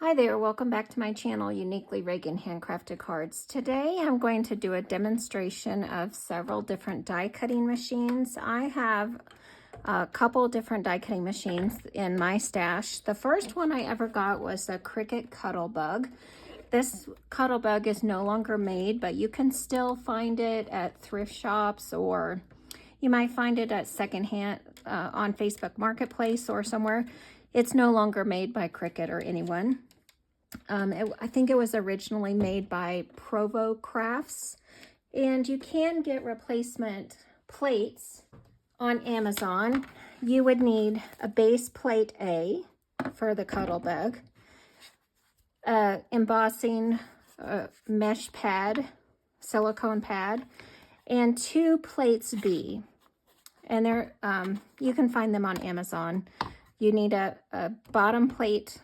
Hi there, welcome back to my channel, Uniquely Reagan Handcrafted Cards. Today I'm going to do a demonstration of several different die cutting machines. I have a couple different die cutting machines in my stash. The first one I ever got was the Cricut Cuttlebug. This Cuttlebug is no longer made, but you can still find it at thrift shops, or you might find it at secondhand on Facebook Marketplace or somewhere. It's no longer made by Cricut or anyone. I think it was originally made by Provo Crafts, and you can get replacement plates on Amazon. You would need a base plate A for the Cuttlebug, embossing mesh pad, silicone pad, and 2 plates B. And they're you can find them on Amazon. You need a bottom plate,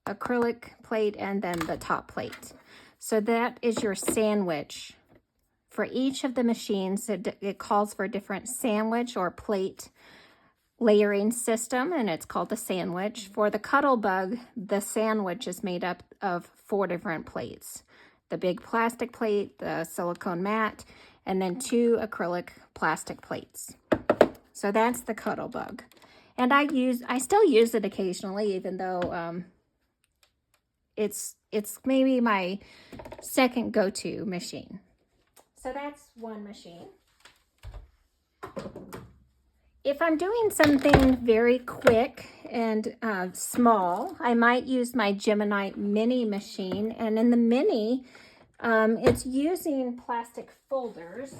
acrylic plate, and then the top plate. So that is your sandwich. For each of the machines, it calls for a different sandwich or plate layering system, and it's called a sandwich. For the Cuttlebug, the sandwich is made up of 4 different plates. The big plastic plate, the silicone mat, and then 2 acrylic plastic plates. So that's the Cuttlebug. And I still use it occasionally, even though it's maybe my second go-to machine. So that's one machine. If I'm doing something very quick and small, I might use my Gemini Mini machine. And in the Mini, it's using plastic folders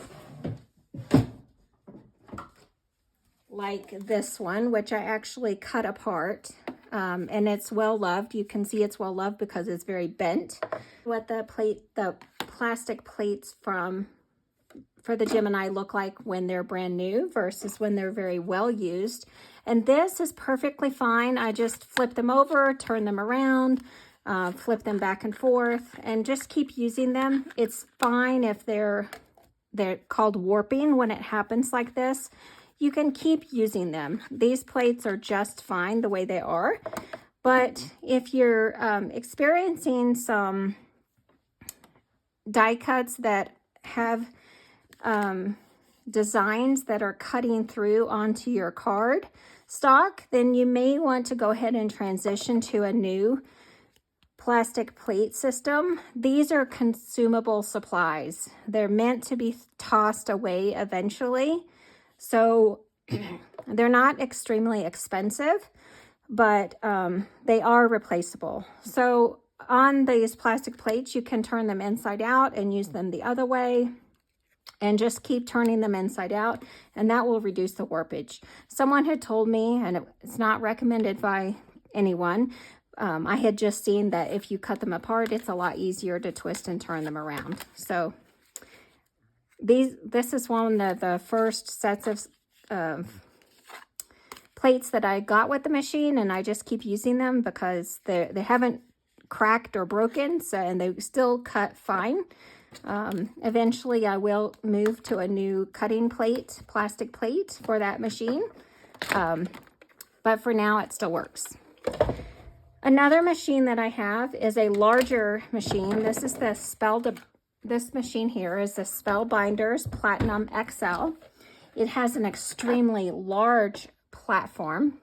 like this one, which I actually cut apart. And it's well loved. You can see it's well loved because it's very bent. What the plastic plates for the Gemini look like when they're brand new versus when they're very well used. And this is perfectly fine. I just flip them over, turn them around, flip them back and forth, and just keep using them. It's fine if they're called warping when it happens like this. You can keep using them. These plates are just fine the way they are. But if you're experiencing some die cuts that have designs that are cutting through onto your card stock, then you may want to go ahead and transition to a new plastic plate system. These are consumable supplies. They're meant to be tossed away eventually. So they're not extremely expensive, but they are replaceable. So on these plastic plates, you can turn them inside out and use them the other way, and just keep turning them inside out, and that will reduce the warpage. Someone had told me, and it's not recommended by anyone, I had just seen that if you cut them apart, it's a lot easier to twist and turn them around. So this is one of the first sets of plates that I got with the machine, and I just keep using them because they haven't cracked or broken, so, and they still cut fine. Eventually I will move to a new cutting plate, plastic plate for that machine, but for now it still works. Another machine that I have is a larger machine. This is this machine here is the Spellbinders Platinum XL. It has an extremely large platform.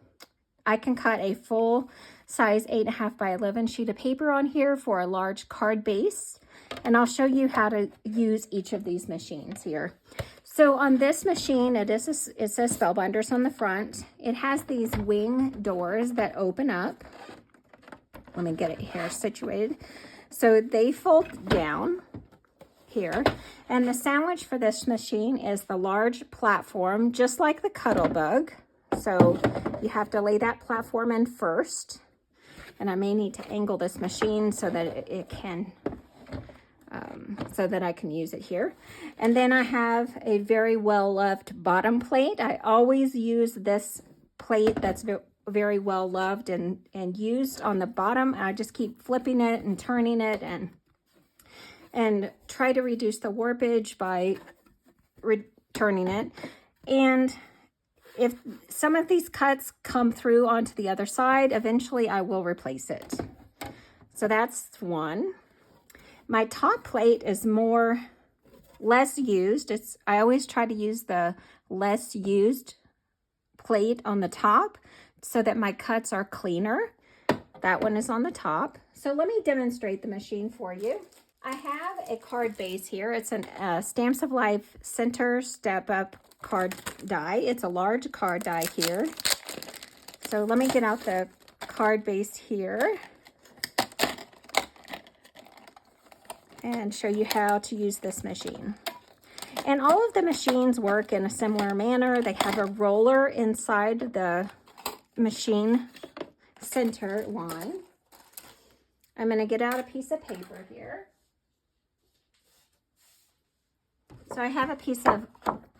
I can cut a full size 8.5 by 11 sheet of paper on here for a large card base. And I'll show you how to use each of these machines here. So on this machine, it says Spellbinders on the front. It has these wing doors that open up. Let me get it here situated. So they fold down here, and the sandwich for this machine is the large platform, just like the Cuttlebug. So you have to lay that platform in first, and I may need to angle this machine so that it can so that I can use it here. And then I have a very well loved bottom plate. I always use this plate that's very well loved and used on the bottom. I just keep flipping it and turning it and try to reduce the warpage by turning it. And if some of these cuts come through onto the other side, eventually I will replace it. So that's one. My top plate is less used. I always try to use the less used plate on the top so that my cuts are cleaner. That one is on the top. So let me demonstrate the machine for you. I have a card base here. It's a Stamps of Life Center Step Up card die. It's a large card die here. So let me get out the card base here and show you how to use this machine. And all of the machines work in a similar manner. They have a roller inside the machine center line. I'm going to get out a piece of paper here. So I have a piece of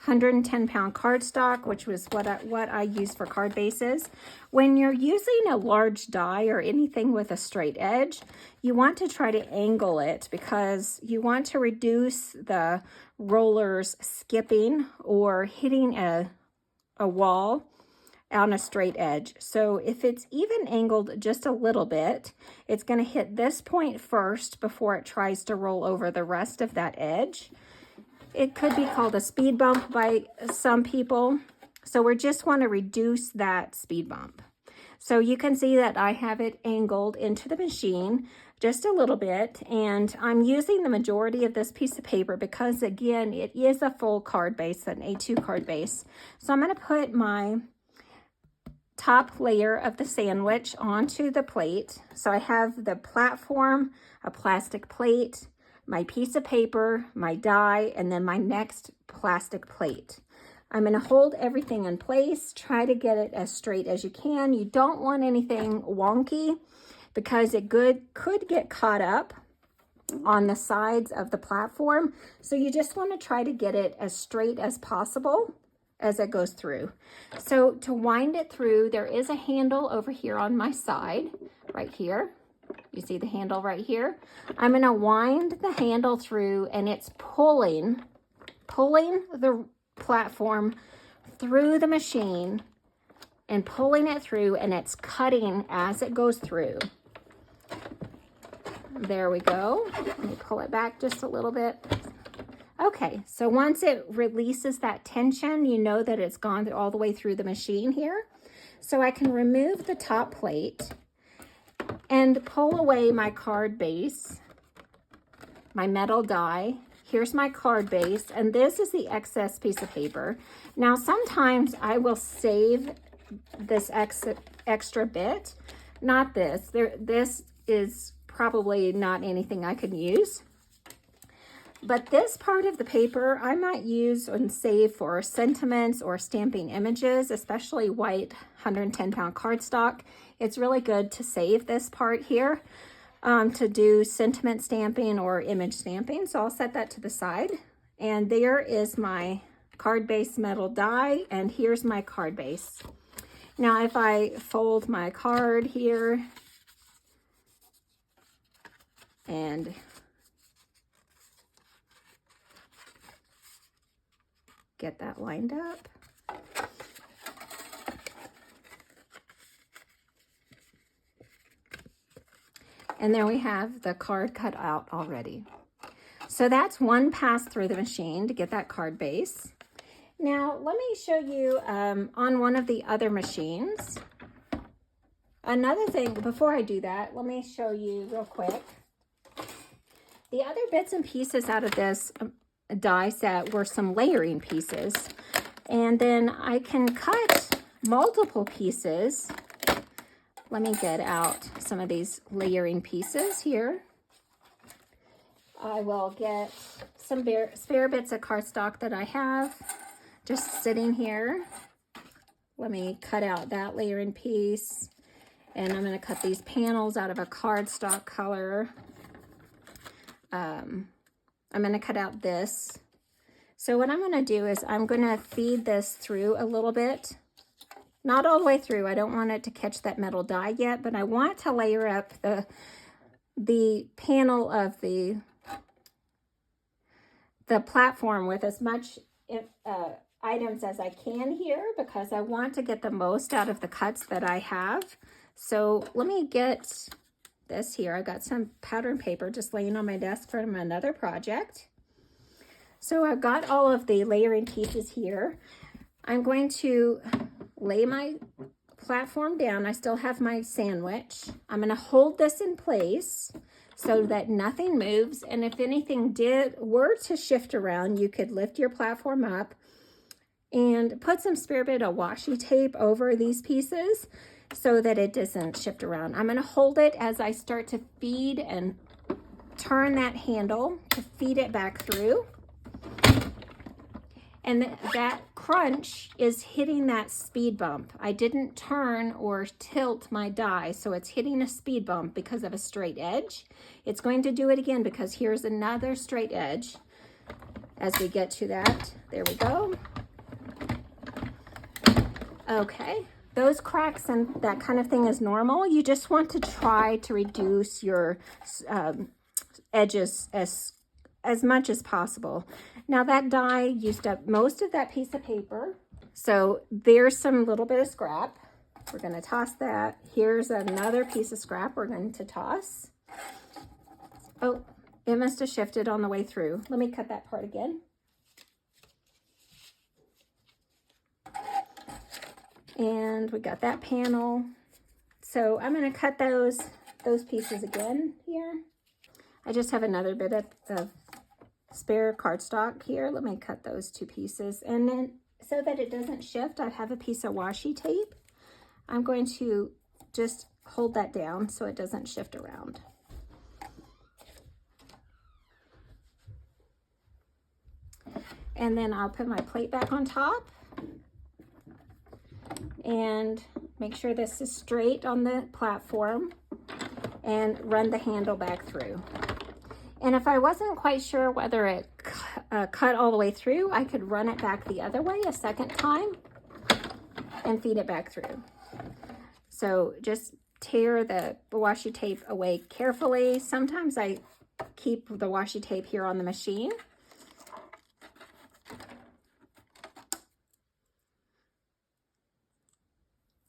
110-pound cardstock, which was what I use for card bases. When you're using a large die or anything with a straight edge, you want to try to angle it because you want to reduce the rollers skipping or hitting a wall on a straight edge. So if it's even angled just a little bit, it's going to hit this point first before it tries to roll over the rest of that edge. It could be called a speed bump by some people. So we just want to reduce that speed bump. So you can see that I have it angled into the machine just a little bit. And I'm using the majority of this piece of paper because, again, it is a full card base, an A2 card base. So I'm going to put my top layer of the sandwich onto the plate. So I have the platform, a plastic plate, my piece of paper, my die, and then my next plastic plate. I'm going to hold everything in place, try to get it as straight as you can. You don't want anything wonky because it could get caught up on the sides of the platform. So you just want to try to get it as straight as possible as it goes through. So to wind it through, there is a handle over here on my side, right here. You see the handle right here? I'm going to wind the handle through, and it's pulling the platform through the machine and pulling it through, and it's cutting as it goes through. There we go. Let me pull it back just a little bit. Okay, so once it releases that tension, you know that it's gone all the way through the machine here. So I can remove the top plate and pull away my card base, my metal die. Here's my card base, and this is the excess piece of paper. Now, sometimes I will save this extra bit. Not this. This is probably not anything I could use. But this part of the paper I might use and save for sentiments or stamping images, especially white 110-pound cardstock. It's really good to save this part here to do sentiment stamping or image stamping. So I'll set that to the side. And there is my card base metal die, and here's my card base. Now if I fold my card here and get that lined up. And there we have the card cut out already. So that's one pass through the machine to get that card base. Now let me show you on one of the other machines. Another thing, before I do that, let me show you real quick. The other bits and pieces out of this die set were some layering pieces, and then I can cut multiple pieces. Let me get out some of these layering pieces here. I will get some spare bits of cardstock that I have just sitting here. Let me cut out that layering piece, and I'm going to cut these panels out of a cardstock color. I'm going to cut out this. So what I'm going to do is I'm going to feed this through a little bit. Not all the way through. I don't want it to catch that metal die yet, but I want to layer up the panel of the platform with as much items as I can here because I want to get the most out of the cuts that I have. So let me get this here. I've got some pattern paper just laying on my desk from another project. So I've got all of the layering pieces here. I'm going to lay my platform down. I still have my sandwich. I'm going to hold this in place so that nothing moves. And if anything were to shift around, you could lift your platform up and put some spare bit of washi tape over these pieces so that it doesn't shift around. I'm going to hold it as I start to feed and turn that handle to feed it back through. And that crunch is hitting that speed bump. I didn't turn or tilt my die, so it's hitting a speed bump because of a straight edge. It's going to do it again because here's another straight edge. As we get to that, there we go. Okay, those cracks and that kind of thing is normal. You just want to try to reduce your edges as much as possible. Now that die used up most of that piece of paper, so there's some little bit of scrap. We're going to toss that. Here's another piece of scrap we're going to toss. Oh, it must have shifted on the way through. Let me cut that part again. And we got that panel. So I'm going to cut those pieces again here. I just have another bit of spare cardstock here. Let me cut those two pieces. And then so that it doesn't shift, I have a piece of washi tape. I'm going to just hold that down so it doesn't shift around. And then I'll put my plate back on top and make sure this is straight on the platform and run the handle back through. And if I wasn't quite sure whether it cut all the way through, I could run it back the other way a second time and feed it back through. So just tear the washi tape away carefully. Sometimes I keep the washi tape here on the machine.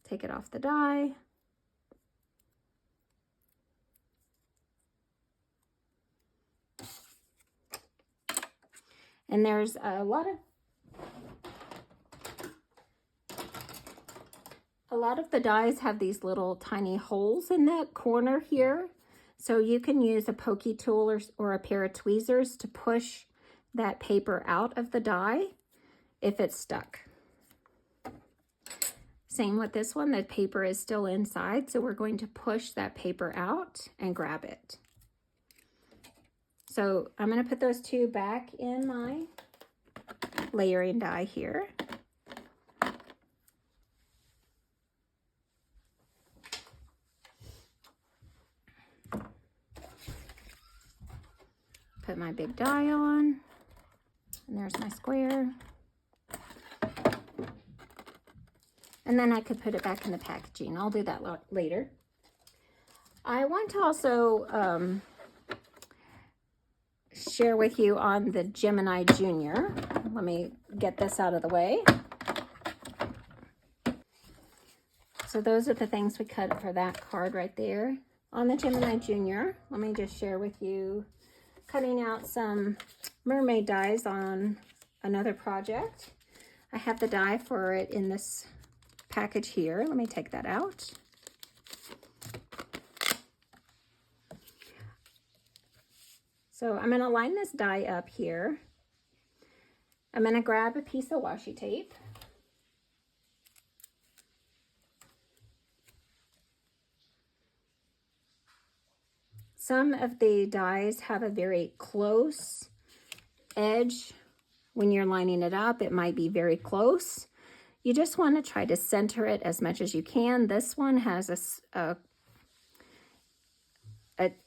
Take it off the die. And there's a lot of the dies have these little tiny holes in that corner here. So you can use a pokey tool or a pair of tweezers to push that paper out of the die if it's stuck. Same with this one, the paper is still inside, so we're going to push that paper out and grab it. So I'm going to put those two back in my layering die here. Put my big die on, and there's my square. And then I could put it back in the packaging. I'll do that later. I want to also share with you on the Gemini Jr. Let me get this out of the way. So those are the things we cut for that card right there. On the Gemini Jr., let me just share with you cutting out some mermaid dies on another project. I have the die for it in this package here. Let me take that out. So I'm going to line this die up here. I'm going to grab a piece of washi tape. Some of the dies have a very close edge. When you're lining it up, it might be very close. You just want to try to center it as much as you can. This one has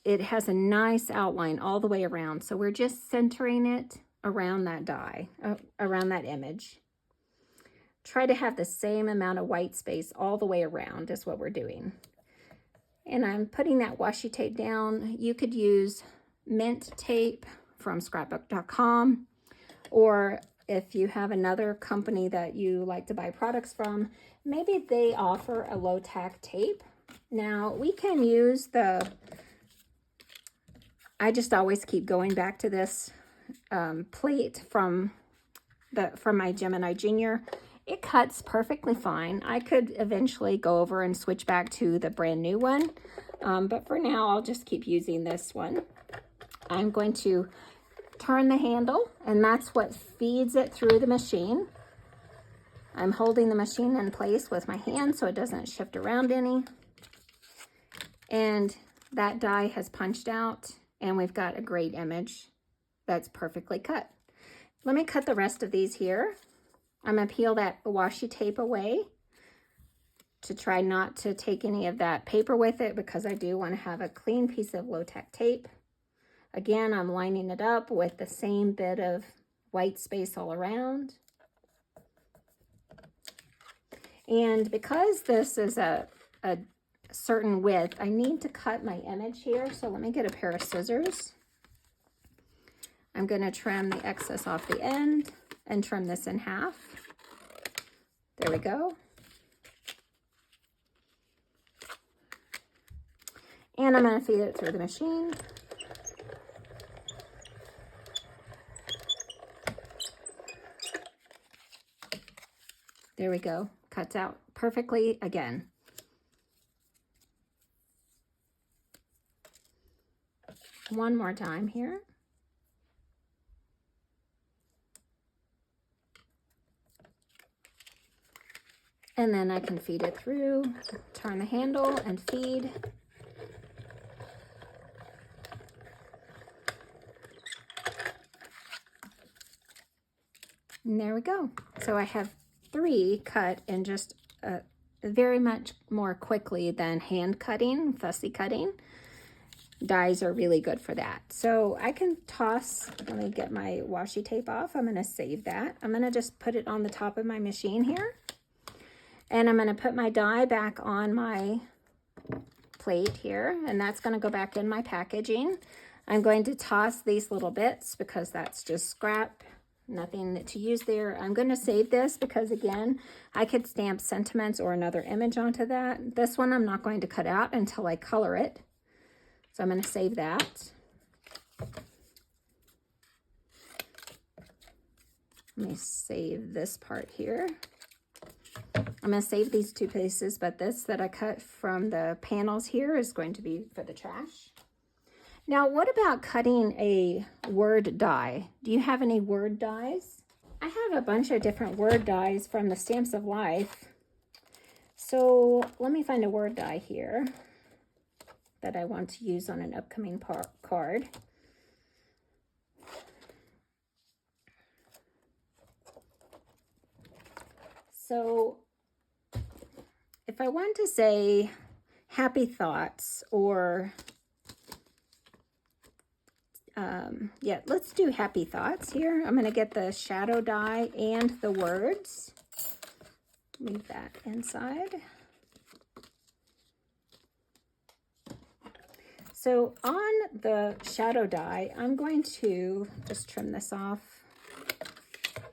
it has a nice outline all the way around. So we're just centering it around that die, around that image. Try to have the same amount of white space all the way around is what we're doing. And I'm putting that washi tape down. You could use mint tape from scrapbook.com, or if you have another company that you like to buy products from, maybe they offer a low tack tape. Now we can use the I just always keep going back to this plate from my Gemini Jr. It cuts perfectly fine. I could eventually go over and switch back to the brand new one, but for now I'll just keep using this one. I'm going to turn the handle, and that's what feeds it through the machine. I'm holding the machine in place with my hand so it doesn't shift around any. And that die has punched out, and we've got a great image that's perfectly cut. Let me cut the rest of these here. I'm going to peel that washi tape away to try not to take any of that paper with it, because I do want to have a clean piece of low-tack tape. Again, I'm lining it up with the same bit of white space all around. And because this is a certain width, I need to cut my image here. So let me get a pair of scissors. I'm going to trim the excess off the end and trim this in half. There we go. And I'm going to feed it through the machine. There we go. Cuts out perfectly again. One more time here. And then I can feed it through, turn the handle and feed. And there we go. So I have 3 cut in just very much more quickly than hand cutting, fussy cutting. Dies are really good for that. So I can toss, let me get my washi tape off. I'm going to save that. I'm going to just put it on the top of my machine here. And I'm going to put my die back on my plate here. And that's going to go back in my packaging. I'm going to toss these little bits because that's just scrap. Nothing to use there. I'm going to save this because, again, I could stamp sentiments or another image onto that. This one I'm not going to cut out until I color it. So I'm going to save that. Let me save this part here. I'm going to save these 2 pieces, but this that I cut from the panels here is going to be for the trash. Now, what about cutting a word die? Do you have any word dies? I have a bunch of different word dies from the Stamps of Life. So let me find a word die here that I want to use on an upcoming card. So if I want to say happy thoughts, or yeah, let's do happy thoughts here. I'm going to get the shadow die and the words. Leave that inside. So on the shadow die, I'm going to just trim this off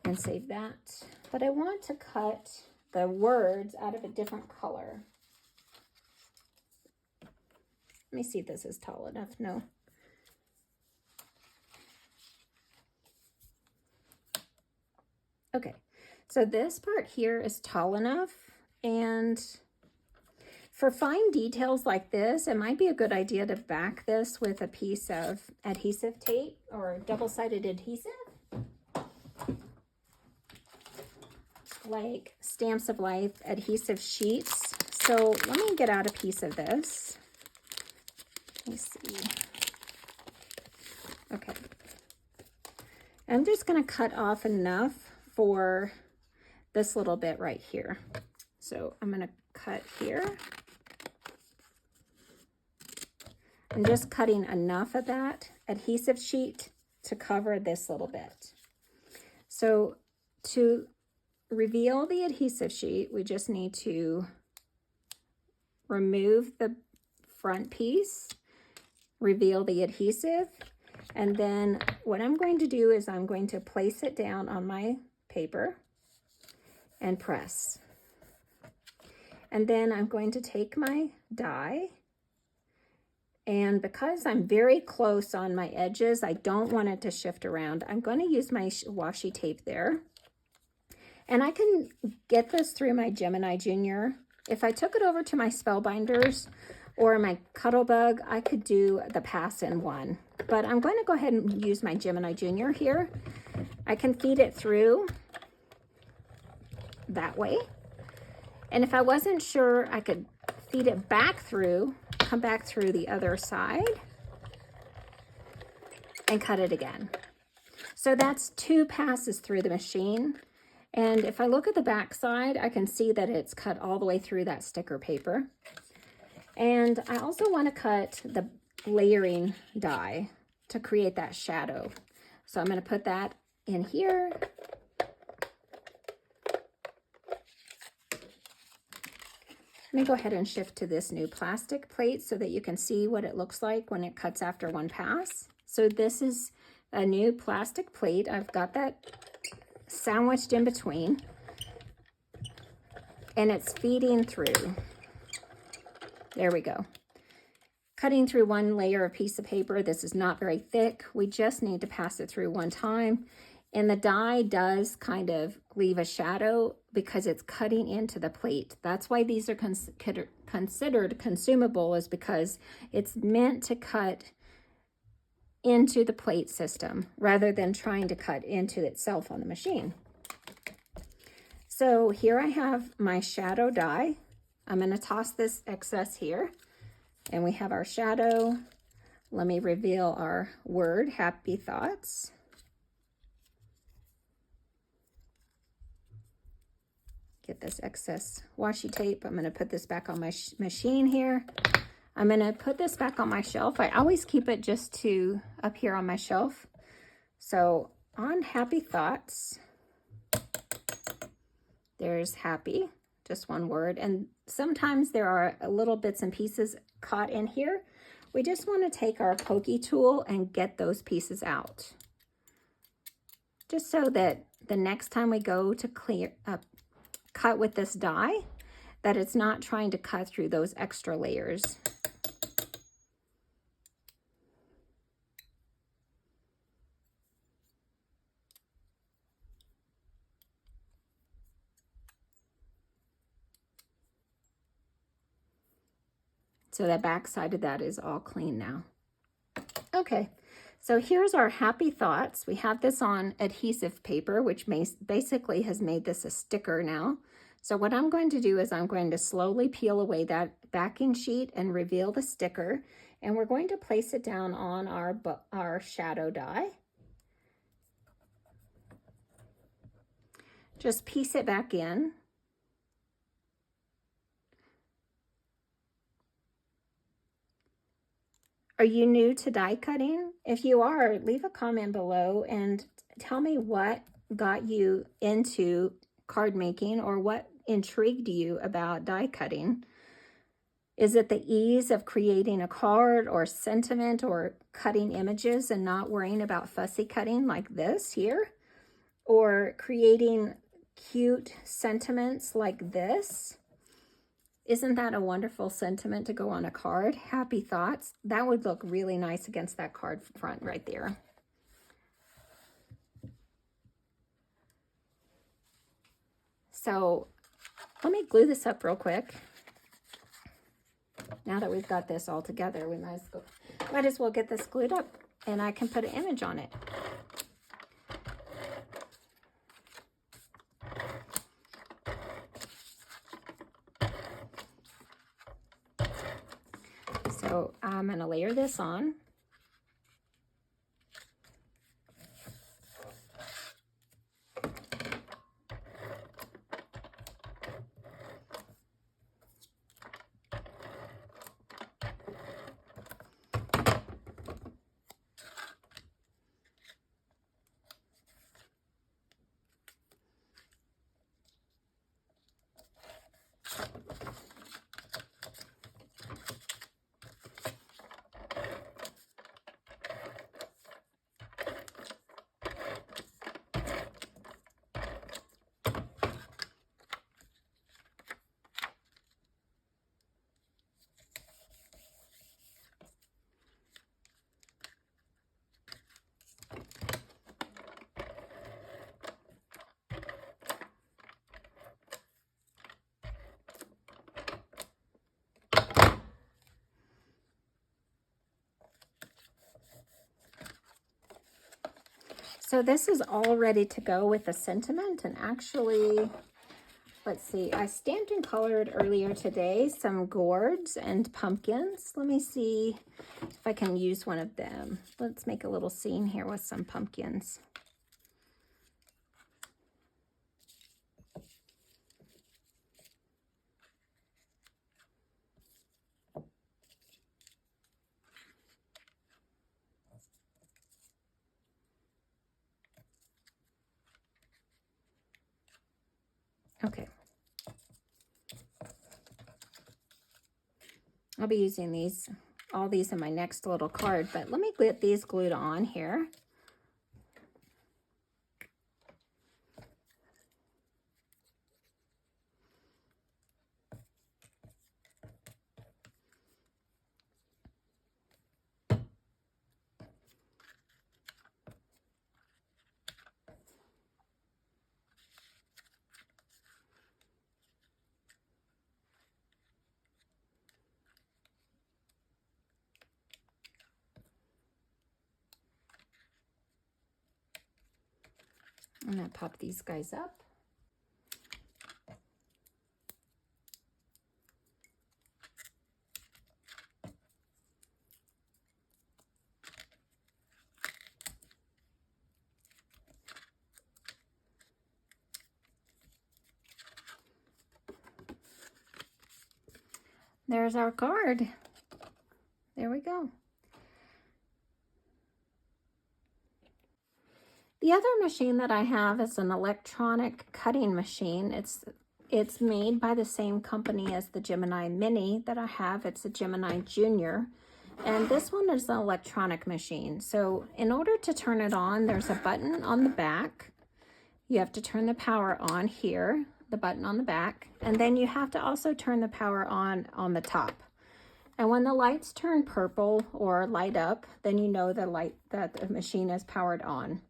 and save that. But I want to cut the words out of a different color. Let me see if this is tall enough. No. Okay, so this part here is tall enough, and for fine details like this, it might be a good idea to back this with a piece of adhesive tape or double-sided adhesive, like Stamps of Life adhesive sheets. So let me get out a piece of this. Let me see. Okay. I'm just going to cut off enough for this little bit right here. So I'm going to cut here. I'm just cutting enough of that adhesive sheet to cover this little bit. So to reveal the adhesive sheet, we just need to remove the front piece, reveal the adhesive, and then what I'm going to do is I'm going to place it down on my paper and press. And then I'm going to take my die And because I'm very close on my edges, I don't want it to shift around. I'm going to use my washi tape there. And I can get this through my Gemini Jr. If I took it over to my Spellbinders or my Cuttlebug, I could do the pass-in one. But I'm going to go ahead and use my Gemini Jr. here. I can feed it through that way. And if I wasn't sure, I could feed it back through, come back through the other side, and cut it again. So that's 2 passes through the machine. And if I look at the back side, I can see that it's cut all the way through that sticker paper. And I also want to cut the layering die to create that shadow. So I'm going to put that in here. Let me go ahead and shift to this new plastic plate so that you can see what it looks like when it cuts after 1 pass. So this is a new plastic plate. I've got that sandwiched in between, and it's feeding through. There we go. Cutting through 1 layer of piece of paper. This is not very thick. We just need to pass it through 1 time. And the die does kind of leave a shadow because it's cutting into the plate. That's why these are considered consumable, is because it's meant to cut into the plate system rather than trying to cut into itself on the machine. So here I have my shadow die. I'm going to toss this excess here, and we have our shadow. Let me reveal our word, happy thoughts. Get this excess washi tape. I'm going to put this back on my machine here. I'm going to put this back on my shelf. I always keep it just to up here on my shelf. So on happy thoughts, there's happy, just 1 word. And sometimes there are little bits and pieces caught in here. We just want to take our pokey tool and get those pieces out. Just so that the next time we go to cut with this die, that it's not trying to cut through those extra layers. So the back side of that is all clean now. Okay, so here's our happy thoughts. We have this on adhesive paper, which basically has made this a sticker now. So what I'm going to do is I'm going to slowly peel away that backing sheet and reveal the sticker. And we're going to place it down on our shadow die. Just piece it back in. Are you new to die cutting? If you are, leave a comment below and tell me what got you into card making or what intrigued you about die cutting. Is it the ease of creating a card or sentiment or cutting images and not worrying about fussy cutting like this here? Or creating cute sentiments like this? Isn't that a wonderful sentiment to go on a card? Happy thoughts. That would look really nice against that card front right there. So let me glue this up real quick. Now that we've got this all together, we might as well get this glued up and I can put an image on it. So I'm going to layer this on. So this is all ready to go with the sentiment, and actually, let's see, I stamped and colored earlier today some gourds and pumpkins. Let me see if I can use one of them. Let's make a little scene here with some pumpkins. Okay. I'll be using all these in my next little card, but let me get these glued on here. I'm going to pop these guys up. There's our card. There we go. The other machine that I have is an electronic cutting machine. It's made by the same company as the Gemini Mini that I have. It's a Gemini Jr. And this one is an electronic machine. So in order to turn it on, there's a button on the back. You have to turn the power on here, the button on the back. And then you have to also turn the power on the top. And when the lights turn purple or light up, then you know that the machine is powered on.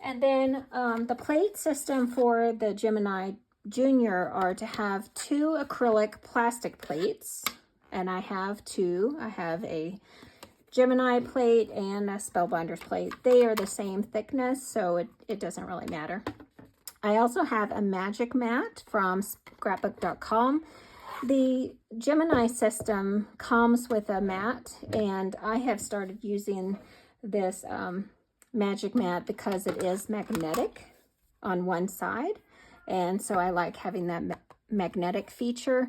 And then the plate system for the Gemini Jr. are to have 2 acrylic plastic plates. And I have 2. I have a Gemini plate and a Spellbinders plate. They are the same thickness, so it doesn't really matter. I also have a magic mat from scrapbook.com. The Gemini system comes with a mat, and I have started using this magic mat because it is magnetic on one side, and so I like having that magnetic feature.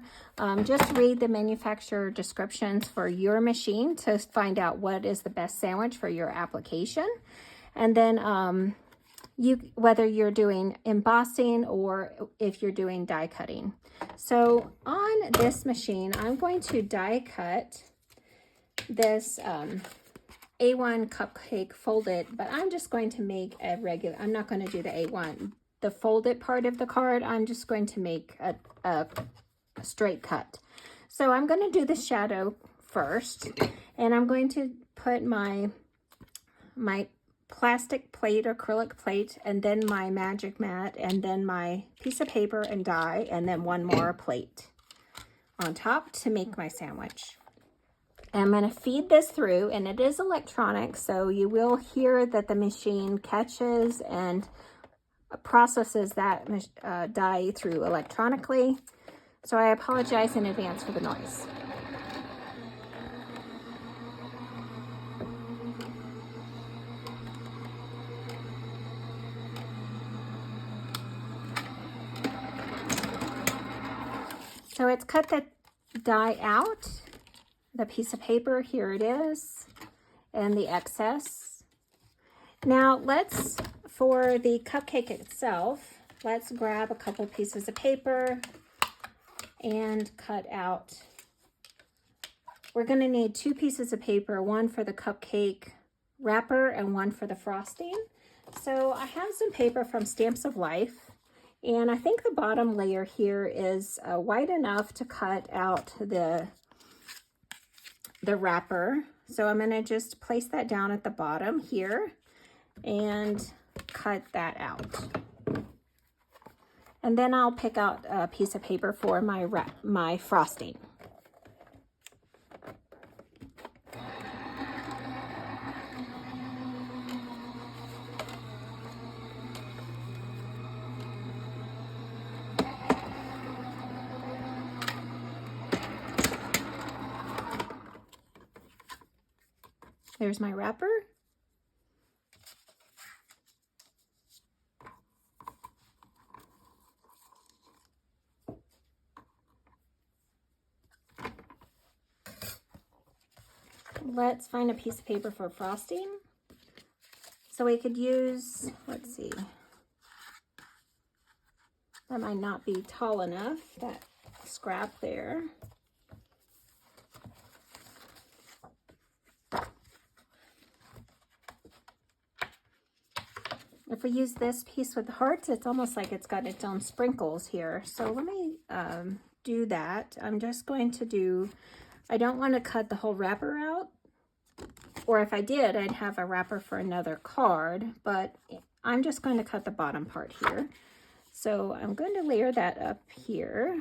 Just read the manufacturer descriptions for your machine to find out what is the best sandwich for your application. And then whether you're doing embossing or if you're doing die cutting. So on this machine, I'm going to die cut this A1 cupcake folded, but I'm just going to make a regular, I'm not going to do the A1. The folded part of the card, I'm just going to make a straight cut. So I'm going to do the shadow first, and I'm going to put my plastic plate, acrylic plate, and then my magic mat, and then my piece of paper and die, and then one more plate on top to make my sandwich. I'm going to feed this through, and it is electronic, so you will hear that the machine catches and processes that die through electronically. So I apologize in advance for the noise. So it's cut the die out, the piece of paper, here it is, and the excess. Now for the cupcake itself, let's grab a couple pieces of paper and cut out. We're going to need 2 pieces of paper, one for the cupcake wrapper and one for the frosting. So I have some paper from Stamps of Life, and I think the bottom layer here is wide enough to cut out the wrapper. So I'm going to just place that down at the bottom here and cut that out. And then I'll pick out a piece of paper for my frosting. There's my wrapper. Let's find a piece of paper for frosting. So we could use, let's see, that might not be tall enough, that scrap there. If we use this piece with hearts, it's almost like it's got its own sprinkles here. So let me do that. I'm just going to do, I don't want to cut the whole wrapper out. Or if I did, I'd have a wrapper for another card, but I'm just going to cut the bottom part here. So I'm going to layer that up here.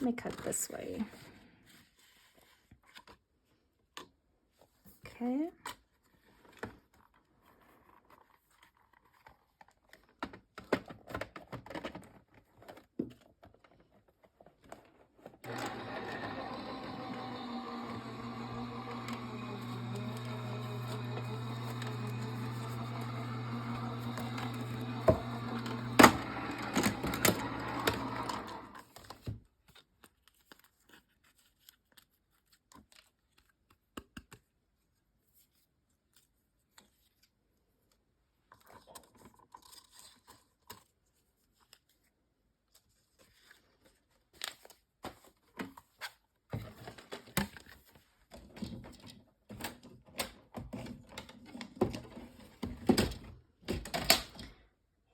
Let me cut this way. Okay.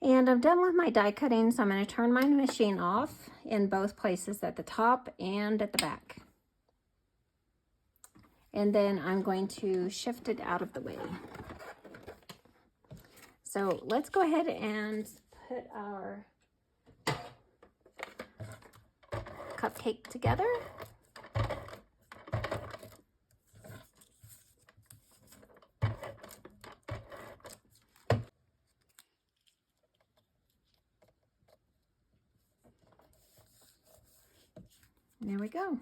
And I'm done with my die cutting, so I'm going to turn my machine off in both places, at the top and at the back. And then I'm going to shift it out of the way. So let's go ahead and put our cupcake together. There we go.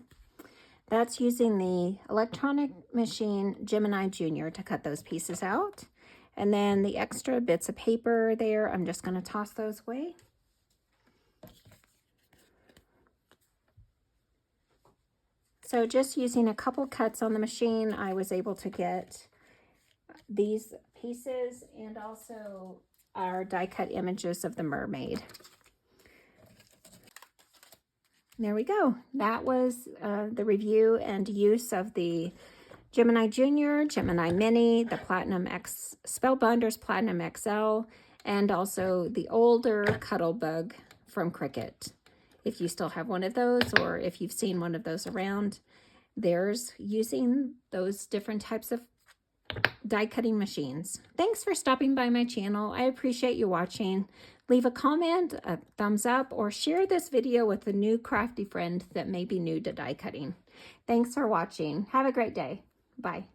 That's using the electronic machine Gemini Jr to cut those pieces out. And then the extra bits of paper there, I'm just going to toss those away. So just using a couple cuts on the machine, I was able to get these pieces and also our die cut images of the mermaid. There we go. That was the review and use of the Gemini Jr, Gemini Mini, the Spellbinders Platinum XL, and also the older Cuttlebug from Cricut. If you still have one of those, or if you've seen one of those around, there's using those different types of die cutting machines. Thanks for stopping by my channel. I appreciate you watching. Leave a comment, a thumbs up, or share this video with a new crafty friend that may be new to die cutting. Thanks for watching. Have a great day. Bye.